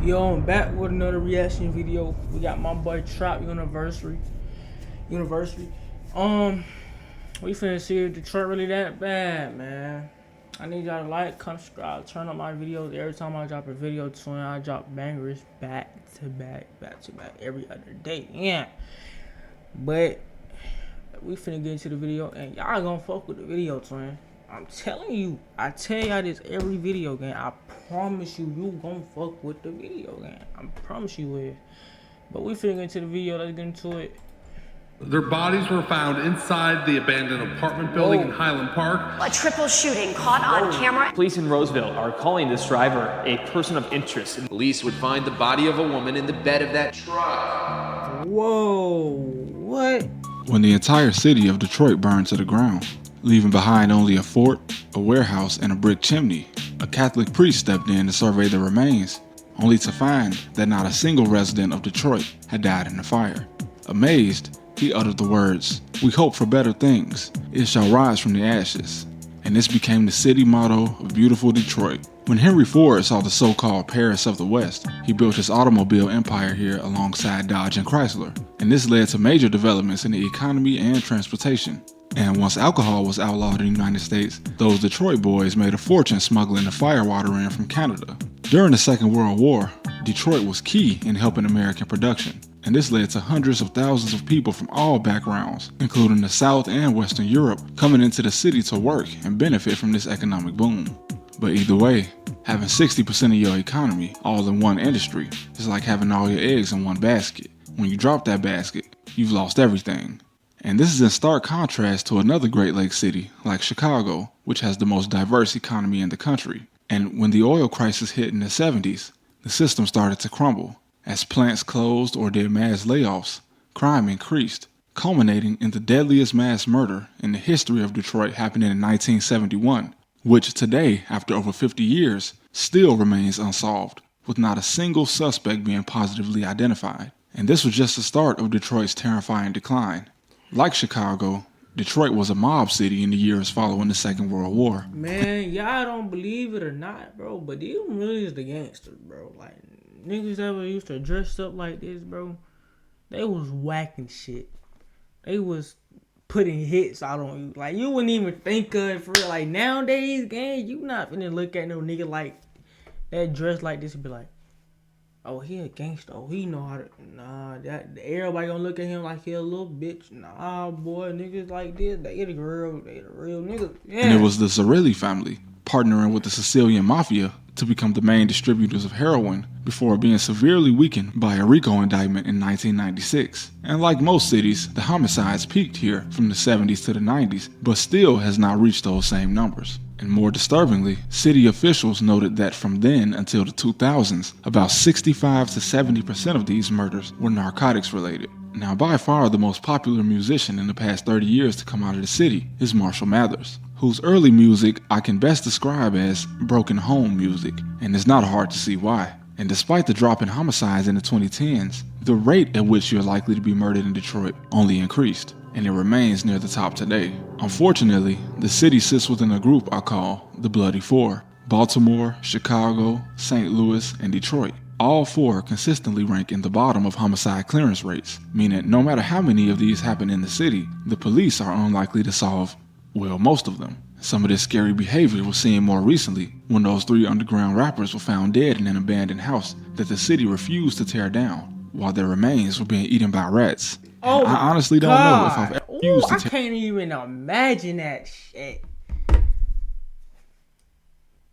Yo, I'm back with another reaction video. We got my boy Trap University. We finna see if Detroit really that bad, man. I need y'all to like, comment, subscribe, turn on my videos. Every time I drop a video, I drop bangers back to back every other day. Yeah. But we finna get into the video, and y'all gonna fuck with the video, twin. I'm telling you, I tell y'all this every video game. I promise you, you gon' fuck with the video game. I promise you will. But we finna get into the video. Let's get into it. Their bodies were found inside the abandoned apartment building in Highland Park. A triple shooting caught on camera. Police in Roseville are calling this driver a person of interest. Police would find the body of a woman in the bed of that truck. Whoa, what? When the entire city of Detroit burned to the ground, leaving behind only a fort, a warehouse, and a brick chimney, a Catholic priest stepped in to survey the remains, only to find that not a single resident of Detroit had died in the fire. Amazed, he uttered the words, "We hope for better things. It shall rise from the ashes." And this became the city motto of beautiful Detroit. When Henry Ford saw the so-called Paris of the West, he built his automobile empire here alongside Dodge and Chrysler. And this led to major developments in the economy and transportation. And once alcohol was outlawed in the United States, those Detroit boys made a fortune smuggling the firewater in from Canada. During the Second World War, Detroit was key in helping American production. And this led to hundreds of thousands of people from all backgrounds, including the South and Western Europe, coming into the city to work and benefit from this economic boom. But either way, having 60% of your economy all in one industry is like having all your eggs in one basket. When you drop that basket, you've lost everything. And this is in stark contrast to another Great Lakes city like Chicago, which has the most diverse economy in the country. And when the oil crisis hit in the 70s, the system started to crumble. As plants closed or did mass layoffs, crime increased, culminating in the deadliest mass murder in the history of Detroit happening in 1971, which today, after over 50 years, still remains unsolved, with not a single suspect being positively identified. And this was just the start of Detroit's terrifying decline. Like Chicago, Detroit was a mob city in the years following the Second World War. Man, y'all don't believe it or not, bro, but these really is the gangsters, bro. Like, niggas that used to dress up like this, bro, they was whacking shit. They was putting hits out on you. Like, you wouldn't even think of it for real. Like, nowadays, gang, you not finna look at no nigga like that dressed like this and be like, oh, he a gangster. Oh, he know how to. Nah, everybody gonna look at him like he a little bitch. Nah, boy, niggas like this, they the real niggas. Yeah. And it was the Zarelli family partnering with the Sicilian Mafia to become the main distributors of heroin before being severely weakened by a RICO indictment in 1996. And like most cities, the homicides peaked here from the 70s to the 90s, but still has not reached those same numbers. And more disturbingly, city officials noted that from then until the 2000s, about 65 to 70% of these murders were narcotics related. Now, by far the most popular musician in the past 30 years to come out of the city is Marshall Mathers, whose early music I can best describe as broken home music, and it's not hard to see why. And despite the drop in homicides in the 2010s, the rate at which you're likely to be murdered in Detroit only increased, and it remains near the top today. Unfortunately, the city sits within a group I call the Bloody Four: Baltimore, Chicago, St. Louis, and Detroit. All four consistently rank in the bottom of homicide clearance rates, meaning no matter how many of these happen in the city, the police are unlikely to solve, well, most of them. Some of this scary behavior was seen more recently when those 3 underground rappers were found dead in an abandoned house that the city refused to tear down, while their remains were being eaten by rats. Oh, I honestly don't know if I've ever used to I can't even imagine that shit.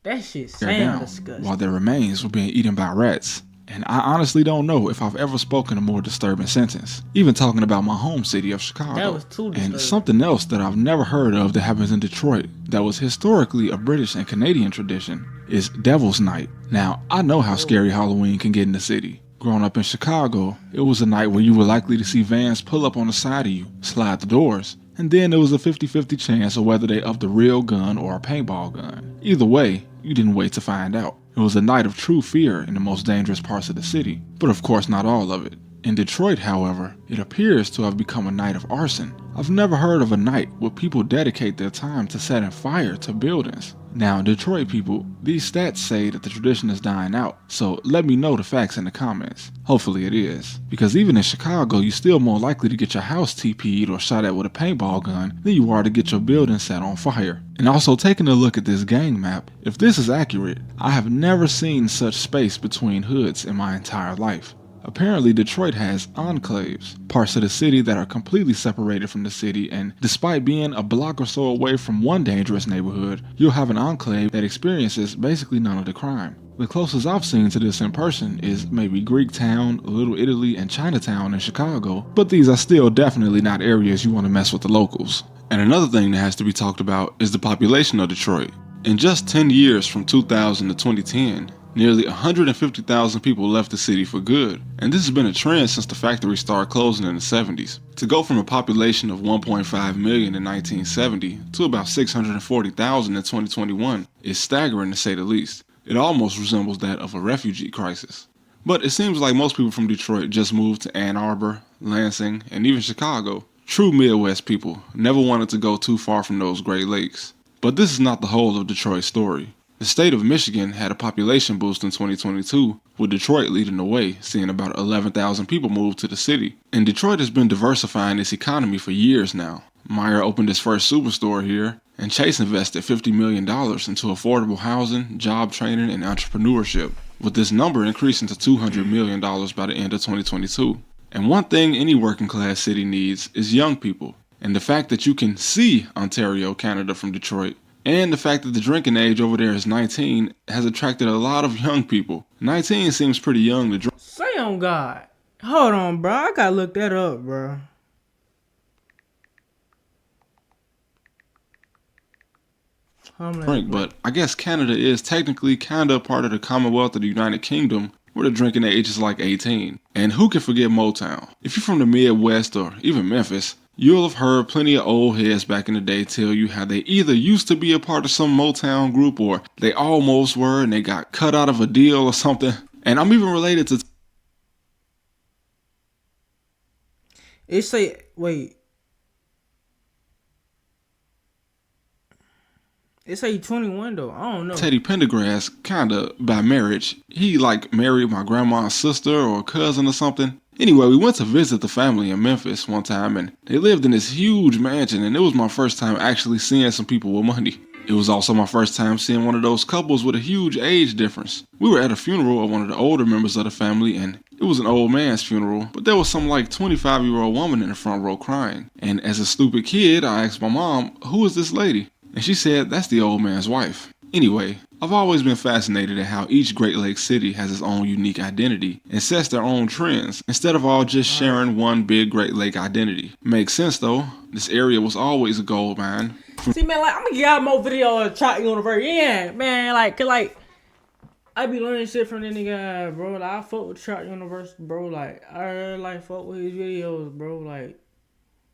That shit sounds disgusting. While their remains were being eaten by rats. And I honestly don't know if I've ever spoken a more disturbing sentence, even talking about my home city of Chicago. That was too disturbing. And something else that I've never heard of that happens in Detroit that was historically a British and Canadian tradition is Devil's Night. Now, I know how scary Halloween can get in the city. Growing up in Chicago, it was a night where you were likely to see vans pull up on the side of you, slide the doors, and then there was a 50-50 chance of whether they upped a real gun or a paintball gun. Either way, you didn't wait to find out. It was a night of true fear in the most dangerous parts of the city, but of course not all of it. In Detroit, however, it appears to have become a night of arson. I've never heard of a night where people dedicate their time to setting fire to buildings. Now, Detroit people, these stats say that the tradition is dying out, so let me know the facts in the comments. Hopefully it is. Because even in Chicago, you're still more likely to get your house TP'd or shot at with a paintball gun than you are to get your building set on fire. And also taking a look at this gang map, if this is accurate, I have never seen such space between hoods in my entire life. Apparently, Detroit has enclaves, parts of the city that are completely separated from the city, and despite being a block or so away from one dangerous neighborhood, you'll have an enclave that experiences basically none of the crime. The closest I've seen to this in person is maybe Greektown, Little Italy, and Chinatown in Chicago, but these are still definitely not areas you want to mess with the locals. And another thing that has to be talked about is the population of Detroit. In just 10 years from 2000 to 2010, nearly 150,000 people left the city for good, and this has been a trend since the factory started closing in the 70s. To go from a population of 1.5 million in 1970 to about 640,000 in 2021 is staggering to say the least. It almost resembles that of a refugee crisis. But it seems like most people from Detroit just moved to Ann Arbor, Lansing, and even Chicago. True Midwest people never wanted to go too far from those Great Lakes. But this is not the whole of Detroit's story. The state of Michigan had a population boost in 2022, with Detroit leading the way, seeing about 11,000 people move to the city. And Detroit has been diversifying its economy for years now. Meyer opened his first superstore here, and Chase invested $50 million into affordable housing, job training, and entrepreneurship, with this number increasing to $200 million by the end of 2022. And one thing any working class city needs is young people. And the fact that you can see Ontario, Canada from Detroit, and the fact that the drinking age over there is 19 has attracted a lot of young people. 19 seems pretty young to drink. Say on God. Hold on, bro. I gotta look that up, bro. But I guess Canada is technically kinda a part of the Commonwealth of the United Kingdom, where the drinking age is like 18. And who can forget Motown? If you're from the Midwest or even Memphis, you'll have heard plenty of old heads back in the day tell you how they either used to be a part of some Motown group or they almost were and they got cut out of a deal or something. And I'm even related to... It say, wait. It say 21 though. I don't know. Teddy Pendergrass, kinda by marriage. He like married my grandma's sister or cousin or something. Anyway, we went to visit the family in Memphis one time and they lived in this huge mansion, and it was my first time actually seeing some people with money. It was also my first time seeing one of those couples with a huge age difference. We were at a funeral of one of the older members of the family, and it was an old man's funeral, but there was some like 25-year-old woman in the front row crying. And as a stupid kid, I asked my mom, "Who is this lady?" And she said, "That's the old man's wife." Anyway, I've always been fascinated at how each Great Lakes city has its own unique identity and sets their own trends instead of all just sharing one big Great Lake identity. Makes sense though, this area was always a gold mine. See, man, like, I'm gonna get out more videos of Trot Universe. Yeah, man, like, I be learning shit from this nigga, bro. Like, I fuck with Trot Universe, bro. Like, I really, like, fuck with his videos, bro. Like,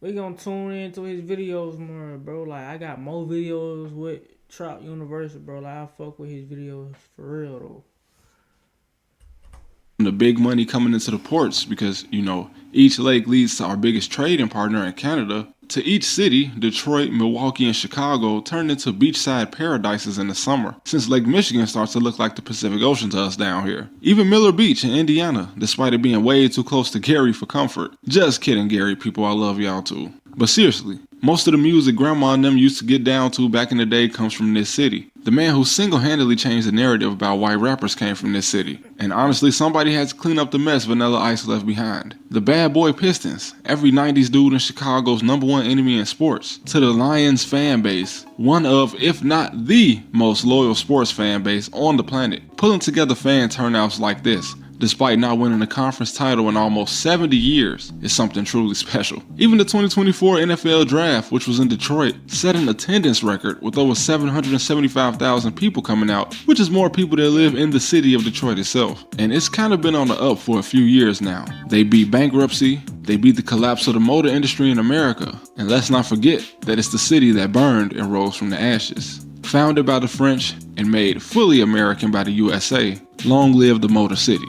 we gonna tune into his videos more, bro. Like, I got more videos with Trot Universe, bro. Like, I fuck with his videos for real, though. The big money coming into the ports because, you know, each lake leads to our biggest trading partner in Canada. To each city, Detroit, Milwaukee, and Chicago turned into beachside paradises in the summer, since Lake Michigan starts to look like the Pacific Ocean to us down here. Even Miller Beach in Indiana, despite it being way too close to Gary for comfort. Just kidding, Gary people, I love y'all too. But seriously, most of the music Grandma and them used to get down to back in the day comes from this city. The man who single-handedly changed the narrative about why rappers came from this city. And honestly, somebody had to clean up the mess Vanilla Ice left behind. The Bad Boy Pistons, every 90s dude in Chicago's #1 enemy in sports. To the Lions fan base, one of, if not the most loyal sports fan base on the planet. Pulling together fan turnouts like this, despite not winning a conference title in almost 70 years, is something truly special. Even the 2024 NFL Draft, which was in Detroit, set an attendance record with over 775,000 people coming out, which is more people that live in the city of Detroit itself. And it's kind of been on the up for a few years now. They beat bankruptcy, they beat the collapse of the motor industry in America, and let's not forget that it's the city that burned and rose from the ashes. Founded by the French and made fully American by the USA, long live the Motor City.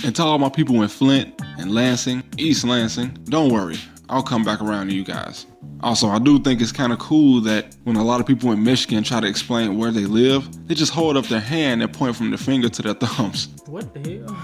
And to all my people in Flint in Lansing, East Lansing. Don't worry, I'll come back around to you guys. Also, I do think it's kind of cool that when a lot of people in Michigan try to explain where they live, they just hold up their hand and point from their finger to their thumbs. What the hell?